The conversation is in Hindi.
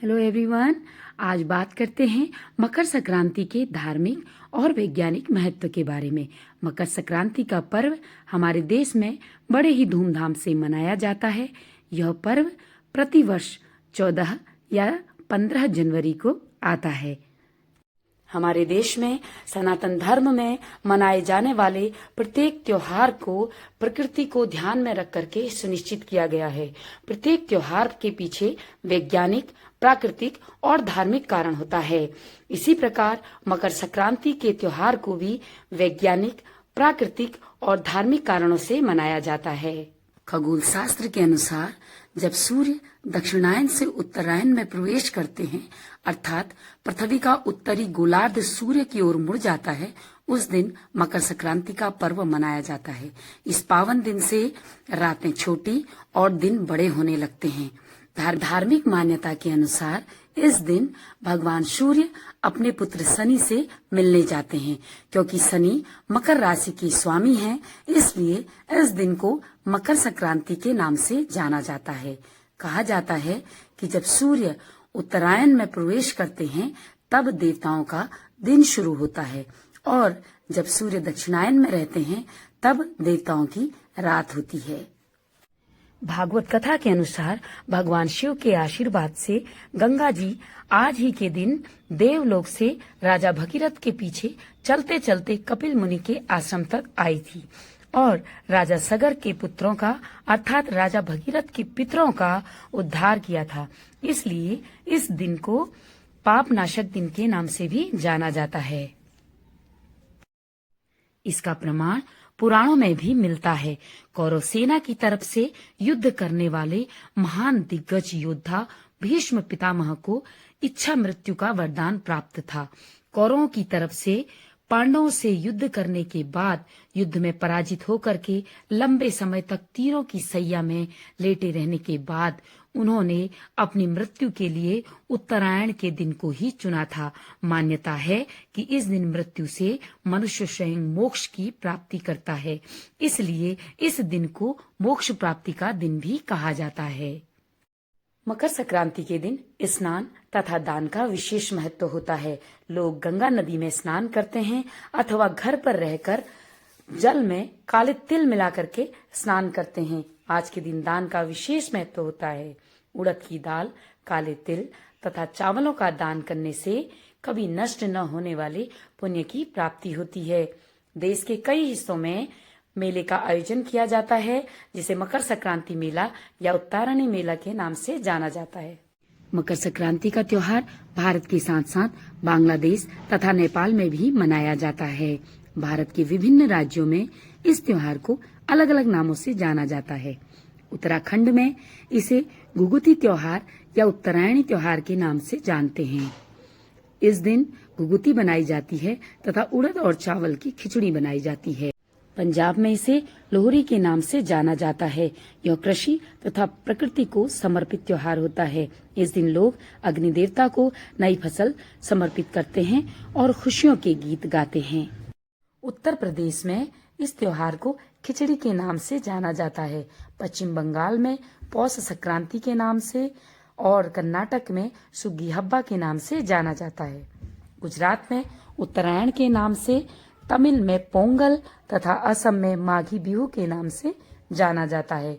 Hello everyone. आज बात करते हैं मकर संक्रांति के धार्मिक और वैज्ञानिक महत्व के बारे में। मकर संक्रांति का पर्व हमारे देश में बड़े ही धूमधाम से मनाया जाता है। यह पर्व प्रतिवर्ष 14 या 15 जनवरी को आता है। हमारे देश में सनातन धर्म में मनाए जाने वाले प्रत्येक त्योहार को प्रकृति को ध्यान में रख करके सुनिश्चित किया गया है। प्रत्येक त्योहार के पीछे वैज्ञानिक, प्राकृतिक और धार्मिक कारण होता है। इसी प्रकार मकर संक्रांति के त्योहार को भी वैज्ञानिक, प्राकृतिक और धार्मिक कारणों से मनाया जाता है। खगोल शास्त्र के अनुसार जब सूर्य दक्षिणायन से उत्तरायण में प्रवेश करते हैं, अर्थात पृथ्वी का उत्तरी गोलार्ध सूर्य की ओर मुड़ जाता है, उस दिन मकर संक्रांति का पर्व मनाया जाता है। इस पावन दिन से रातें छोटी और दिन बड़े होने लगते हैं। धार्मिक मान्यता के अनुसार इस दिन भगवान सूर्य अपने पुत्र शनि से मिलने जाते हैं। क्योंकि शनि मकर राशि के स्वामी हैं, इसलिए इस दिन को मकर संक्रांति के नाम से जाना जाता है। कहा जाता है कि जब सूर्य उत्तरायण में प्रवेश करते हैं तब देवताओं का दिन शुरू होता है, और जब सूर्य दक्षिणायन में रहते हैं तब देवताओं की रात होती है। भागवत कथा के अनुसार भगवान शिव के आशीर्वाद से गंगा जी आज ही के दिन देवलोक से राजा भगीरथ के पीछे चलते चलते कपिल मुनि के आश्रम तक आई थी और राजा सगर के पुत्रों का अर्थात राजा भगीरथ के पितरों का उद्धार किया था। इसलिए इस दिन को पाप नाशक दिन के नाम से भी जाना जाता है। इसका प्रमाण पुराणों में भी मिलता है। कौरव सेना की तरफ से युद्ध करने वाले महान दिग्गज योद्धा भीष्म पितामह को इच्छा मृत्यु का वरदान प्राप्त था। कौरवों की तरफ से पांडवों से युद्ध करने के बाद युद्ध में पराजित होकर के लंबे समय तक तीरों की सैया में लेटे रहने के बाद उन्होंने अपनी मृत्यु के लिए उत्तरायण के दिन को ही चुना था। मान्यता है कि इस दिन मृत्यु से मनुष्य स्वयं मोक्ष की प्राप्ति करता है, इसलिए इस दिन को मोक्ष प्राप्ति का दिन भी कहा जाता है। मकर संक्रांति के दिन स्नान तथा दान का विशेष महत्व होता है। लोग गंगा नदी में स्नान करते हैं अथवा घर पर रहकर जल में काले तिल मिला करके स्नान करते हैं। आज के दिन दान का विशेष महत्व होता है। उड़द की दाल, काले तिल तथा चावलों का दान करने से कभी नष्ट न होने वाले पुण्य की प्राप्ति होती है। देश के कई हिस्सों में मेले का आयोजन किया जाता है, जिसे मकर संक्रांति मेला या उत्तरायणी मेला के नाम से जाना जाता है। मकर संक्रांति का त्योहार भारत के साथ साथ बांग्लादेश तथा नेपाल में भी मनाया जाता है। भारत के विभिन्न राज्यों में इस त्योहार को अलग अलग नामों से जाना जाता है। उत्तराखंड में इसे घुघुती त्योहार या उत्तरायणी त्योहार के नाम से जानते हैं। इस दिन घुघुती बनाई जाती है तथा उड़द और चावल की खिचड़ी बनाई जाती है। पंजाब में इसे लोहरी के नाम से जाना जाता है। यह कृषि तथा प्रकृति को समर्पित त्योहार होता है। इस दिन लोग अग्नि देवता को नई फसल समर्पित करते हैं और खुशियों के गीत गाते हैं। उत्तर प्रदेश में इस त्योहार को खिचड़ी के नाम से जाना जाता है। पश्चिम बंगाल में पौष संक्रांति के नाम से और कर्नाटक में सुग्गी हब्बा के नाम से जाना जाता है। गुजरात में उत्तरायण के नाम से, तमिल में पोंगल तथा असम में माघी बिहू के नाम से जाना जाता है।